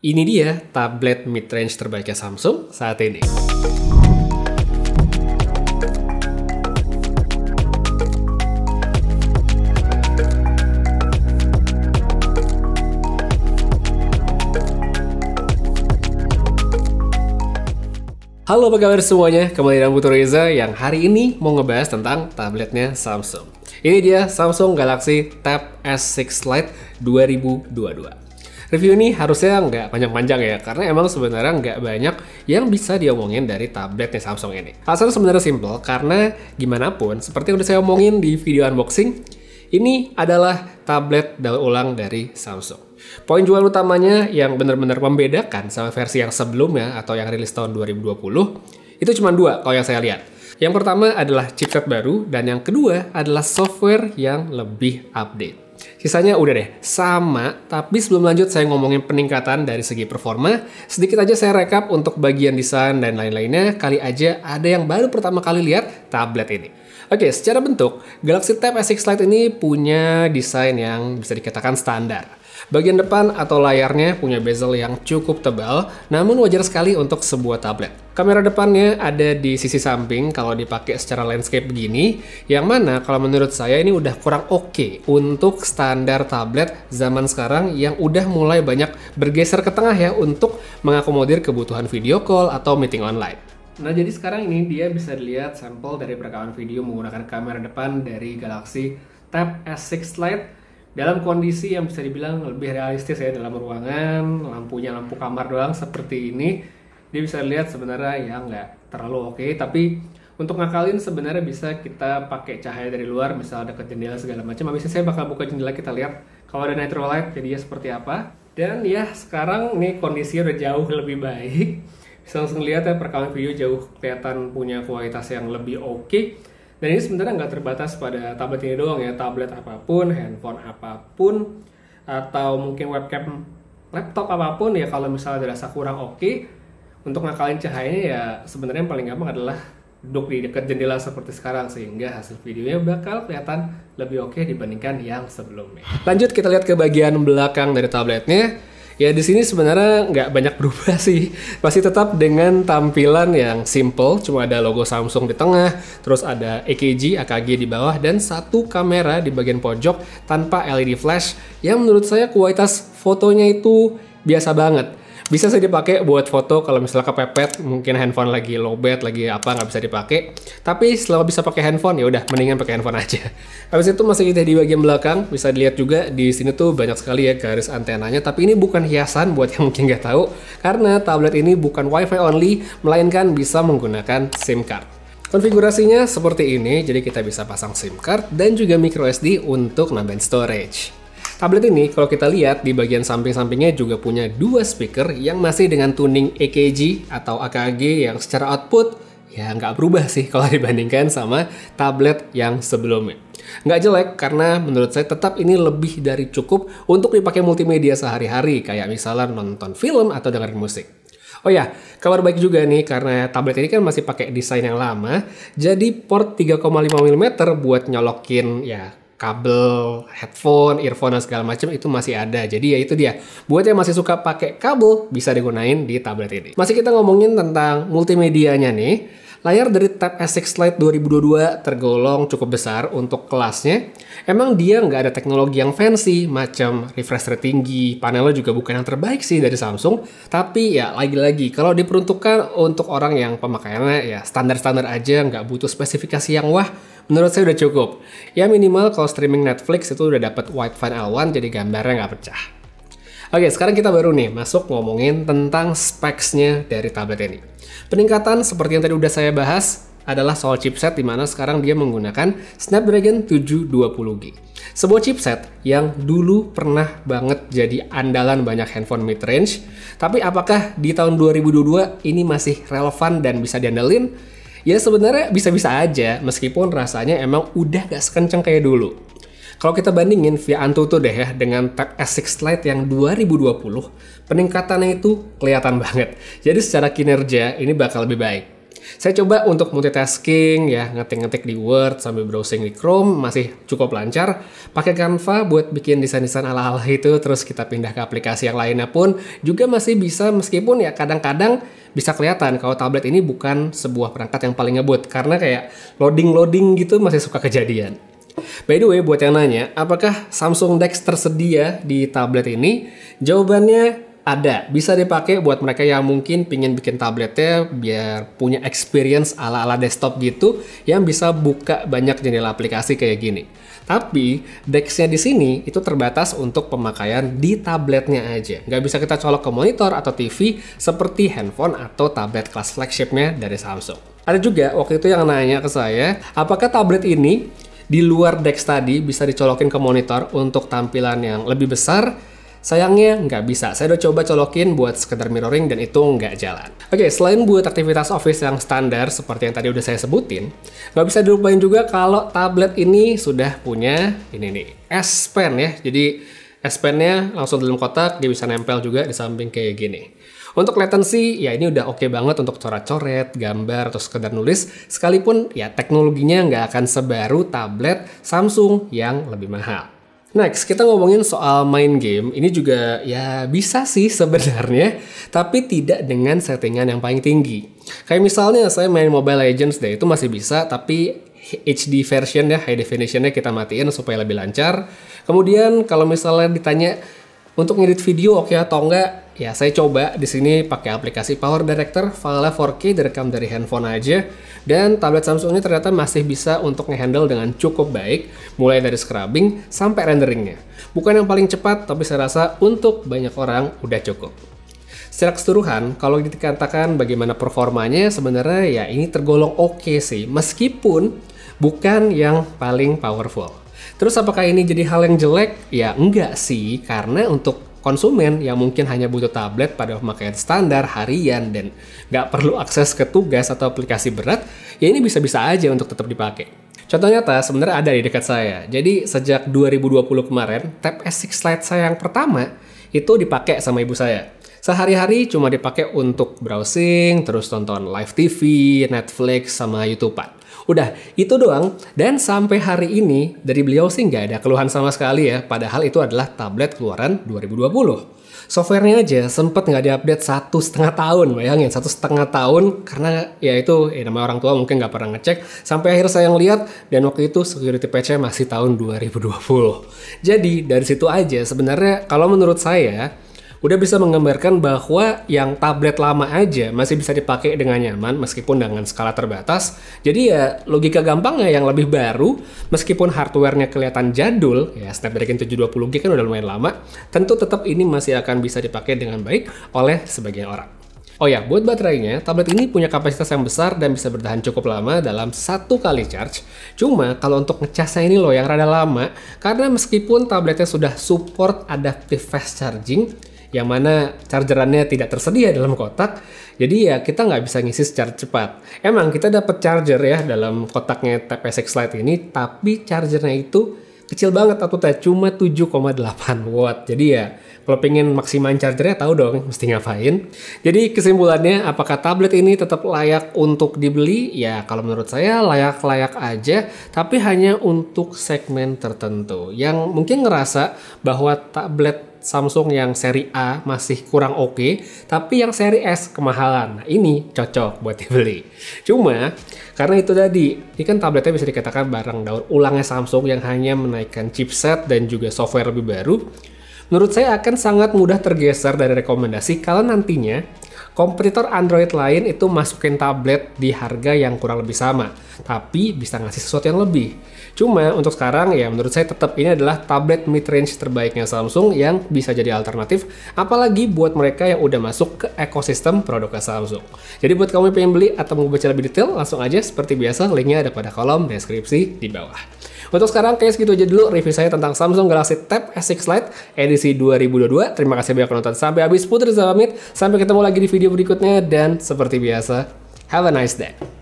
Ini dia tablet mid-range terbaiknya Samsung saat ini. Halo, apa kabar semuanya? Kembali dengan Putu Reza yang hari ini mau ngebahas tentang tabletnya Samsung. Ini dia Samsung Galaxy Tab S6 Lite 2022. Review ini harusnya nggak panjang-panjang ya, karena emang sebenarnya nggak banyak yang bisa diomongin dari tabletnya Samsung ini. Alasannya sebenarnya simple, karena gimana pun, seperti yang udah saya omongin di video unboxing, ini adalah tablet daur ulang dari Samsung. Poin jual utamanya yang benar-benar membedakan sama versi yang sebelumnya atau yang rilis tahun 2020, itu cuma dua kalau yang saya lihat. Yang pertama adalah chipset baru, dan yang kedua adalah software yang lebih update. Sisanya udah deh, sama, tapi sebelum lanjut saya ngomongin peningkatan dari segi performa, sedikit aja saya rekap untuk bagian desain dan lain-lainnya, kali aja ada yang baru pertama kali lihat tablet ini. Oke, secara bentuk, Galaxy Tab S6 Lite ini punya desain yang bisa dikatakan standar. Bagian depan atau layarnya punya bezel yang cukup tebal, namun wajar sekali untuk sebuah tablet. Kamera depannya ada di sisi samping kalau dipakai secara landscape begini, yang mana kalau menurut saya ini udah kurang oke untuk standar tablet zaman sekarang yang udah mulai banyak bergeser ke tengah ya untuk mengakomodir kebutuhan video call atau meeting online. Nah, jadi sekarang ini dia bisa dilihat sampel dari perekaman video menggunakan kamera depan dari Galaxy Tab S6 Lite dalam kondisi yang bisa dibilang lebih realistis ya, dalam ruangan, lampunya lampu kamar doang seperti ini. Dia bisa lihat sebenarnya ya nggak terlalu oke, tapi untuk ngakalin sebenarnya bisa kita pakai cahaya dari luar, misal dekat jendela segala macam. Habis saya bakal buka jendela, kita lihat kalau ada natural light jadinya seperti apa. Dan ya sekarang nih kondisinya udah jauh lebih baik. Bisa langsung lihat ya, perekaman video jauh kelihatan punya kualitas yang lebih oke. Dan ini sebenarnya nggak terbatas pada tablet ini doang ya, tablet apapun, handphone apapun, atau mungkin webcam laptop apapun ya, kalau misalnya dirasa kurang oke, untuk ngakalin cahayanya ya sebenarnya yang paling gampang adalah duduk di dekat jendela seperti sekarang, sehingga hasil videonya bakal kelihatan lebih oke dibandingkan yang sebelumnya. Lanjut kita lihat ke bagian belakang dari tabletnya. Ya di sini sebenarnya nggak banyak berubah sih, masih tetap dengan tampilan yang simple, cuma ada logo Samsung di tengah, terus ada EKG, AKG di bawah, dan satu kamera di bagian pojok tanpa LED flash, yang menurut saya kualitas fotonya itu biasa banget. Bisa sih dipakai buat foto kalau misalnya kepepet, mungkin handphone lagi lowbat, lagi apa nggak bisa dipakai. Tapi selama bisa pakai handphone ya udah mendingan pakai handphone aja. Habis itu masih kita di bagian belakang, bisa dilihat juga di sini tuh banyak sekali ya garis antenanya. Tapi ini bukan hiasan buat yang mungkin nggak tahu, karena tablet ini bukan WiFi only, melainkan bisa menggunakan SIM card. Konfigurasinya seperti ini, jadi kita bisa pasang SIM card dan juga microSD untuk nambahin storage. Tablet ini kalau kita lihat di bagian samping-sampingnya juga punya dua speaker yang masih dengan tuning EKG atau AKG yang secara output ya nggak berubah sih kalau dibandingkan sama tablet yang sebelumnya. Nggak jelek karena menurut saya tetap ini lebih dari cukup untuk dipakai multimedia sehari-hari, kayak misalnya nonton film atau dengerin musik. Oh ya, kabar baik juga nih karena tablet ini kan masih pakai desain yang lama, jadi port 3,5 mm buat nyolokin ya kabel, headphone, earphone, dan segala macam itu masih ada. Jadi ya itu dia, buat yang masih suka pakai kabel bisa digunain di tablet ini. Masih kita ngomongin tentang multimedianya nih. Layar dari Tab S6 Lite 2022 tergolong cukup besar untuk kelasnya. Emang dia nggak ada teknologi yang fancy, macam refresh rate tinggi, panelnya juga bukan yang terbaik sih dari Samsung. Tapi ya lagi-lagi, kalau diperuntukkan untuk orang yang pemakaiannya ya standar-standar aja, nggak butuh spesifikasi yang wah, menurut saya udah cukup. Ya minimal kalau streaming Netflix itu udah dapat wideband L1, jadi gambarnya nggak pecah. Oke, sekarang kita baru nih masuk ngomongin tentang specs-nya dari tablet ini. Peningkatan seperti yang tadi udah saya bahas adalah soal chipset, di mana sekarang dia menggunakan Snapdragon 720G. Sebuah chipset yang dulu pernah banget jadi andalan banyak handphone mid-range, tapi apakah di tahun 2022 ini masih relevan dan bisa diandalin? Ya sebenarnya bisa-bisa aja, meskipun rasanya emang udah gak sekencang kayak dulu. Kalau kita bandingin via Antutu deh ya dengan Tab S6 Lite yang 2020, peningkatannya itu kelihatan banget. Jadi secara kinerja ini bakal lebih baik. Saya coba untuk multitasking ya, ngetik-ngetik di Word sambil browsing di Chrome masih cukup lancar. Pakai Canva buat bikin desain-desain ala-ala itu, terus kita pindah ke aplikasi yang lainnya pun juga masih bisa, meskipun ya kadang-kadang bisa kelihatan kalau tablet ini bukan sebuah perangkat yang paling ngebut karena kayak loading-loading gitu masih suka kejadian. By the way, buat yang nanya, apakah Samsung DeX tersedia di tablet ini? Jawabannya ada, bisa dipakai buat mereka yang mungkin pingin bikin tabletnya biar punya experience ala-ala desktop gitu, yang bisa buka banyak jendela aplikasi kayak gini. Tapi DeX-nya di sini itu terbatas untuk pemakaian di tabletnya aja. Nggak bisa kita colok ke monitor atau TV seperti handphone atau tablet kelas flagshipnya dari Samsung. Ada juga waktu itu yang nanya ke saya, apakah tablet ini di luar DeX tadi bisa dicolokin ke monitor untuk tampilan yang lebih besar? Sayangnya nggak bisa. Saya udah coba colokin buat sekedar mirroring dan itu nggak jalan. Oke, selain buat aktivitas office yang standar seperti yang tadi udah saya sebutin, nggak bisa dilupain juga kalau tablet ini sudah punya ini nih, S Pen ya. Jadi S Pen-nya langsung dalam kotak, dia bisa nempel juga di samping kayak gini. Untuk latency, ya ini udah oke banget untuk coret-coret, gambar, atau sekedar nulis. Sekalipun ya teknologinya nggak akan sebaru tablet Samsung yang lebih mahal. Next, kita ngomongin soal main game. Ini juga ya bisa sih sebenarnya, tapi tidak dengan settingan yang paling tinggi. Kayak misalnya saya main Mobile Legends deh, itu masih bisa, tapi HD version ya, high definitionnya kita matiin supaya lebih lancar. Kemudian kalau misalnya ditanya untuk ngedit video oke atau enggak, ya saya coba di sini pakai aplikasi Power Director, filenya 4K direkam dari handphone aja, dan tablet Samsung ini ternyata masih bisa untuk ngehandle dengan cukup baik, mulai dari scrubbing sampai renderingnya. Bukan yang paling cepat, tapi saya rasa untuk banyak orang udah cukup. Secara keseluruhan, kalau dikatakan bagaimana performanya, sebenarnya ya ini tergolong oke sih, meskipun bukan yang paling powerful. Terus apakah ini jadi hal yang jelek? Ya enggak sih, karena untuk konsumen yang mungkin hanya butuh tablet pada pemakaian standar, harian, dan nggak perlu akses ke tugas atau aplikasi berat, ya ini bisa-bisa aja untuk tetap dipakai. Contoh nyata sebenarnya ada di dekat saya. Jadi sejak 2020 kemarin, Tab S6 Lite saya yang pertama itu dipakai sama ibu saya. Sehari-hari cuma dipakai untuk browsing, terus tonton live TV, Netflix, sama YouTube-an. Udah, itu doang. Dan sampai hari ini, dari beliau sih nggak ada keluhan sama sekali ya. Padahal itu adalah tablet keluaran 2020. Softwarenya aja sempet nggak diupdate 1,5 tahun. Bayangin, 1,5 tahun. Karena ya itu, namanya orang tua mungkin nggak pernah ngecek. Sampai akhir saya ngeliat, dan waktu itu security patch-nya masih tahun 2020. Jadi, dari situ aja sebenarnya kalau menurut saya, udah bisa menggambarkan bahwa yang tablet lama aja masih bisa dipakai dengan nyaman meskipun dengan skala terbatas. Jadi ya logika gampangnya yang lebih baru, meskipun hardware-nya kelihatan jadul, ya Snapdragon 720G kan udah lumayan lama, tentu tetap ini masih akan bisa dipakai dengan baik oleh sebagian orang. Oh ya, buat baterainya, tablet ini punya kapasitas yang besar dan bisa bertahan cukup lama dalam 1 kali charge. Cuma kalau untuk ngecasnya ini loh yang rada lama, karena meskipun tabletnya sudah support adaptive fast charging, yang mana chargerannya tidak tersedia dalam kotak, jadi ya kita nggak bisa ngisi secara cepat. Emang kita dapat charger ya dalam kotaknya Tab S6 Lite ini, tapi chargernya itu kecil banget atau cuma 7,8 watt. Jadi ya kalau pengen maksimalin chargernya tahu dong mesti ngapain. Jadi kesimpulannya, apakah tablet ini tetap layak untuk dibeli? Ya kalau menurut saya layak-layak aja, tapi hanya untuk segmen tertentu yang mungkin ngerasa bahwa tablet Samsung yang seri A masih kurang oke, tapi yang seri S kemahalan. Nah, ini cocok buat dibeli. Cuma, karena itu tadi, ini kan tabletnya bisa dikatakan barang daur ulangnya Samsung yang hanya menaikkan chipset dan juga software lebih baru, menurut saya akan sangat mudah tergeser dari rekomendasi kalau nantinya kompetitor Android lain itu masukin tablet di harga yang kurang lebih sama, tapi bisa ngasih sesuatu yang lebih. Cuma untuk sekarang ya menurut saya tetap ini adalah tablet mid-range terbaiknya Samsung yang bisa jadi alternatif, apalagi buat mereka yang udah masuk ke ekosistem produknya Samsung. Jadi buat kamu yang pengen beli atau mau baca lebih detail, langsung aja seperti biasa linknya ada pada kolom deskripsi di bawah. Untuk sekarang kayak segitu aja dulu review saya tentang Samsung Galaxy Tab S6 Lite edisi 2022. Terima kasih banyak penonton sampai habis. Putri pamit, sampai ketemu lagi di video berikutnya, dan seperti biasa, have a nice day.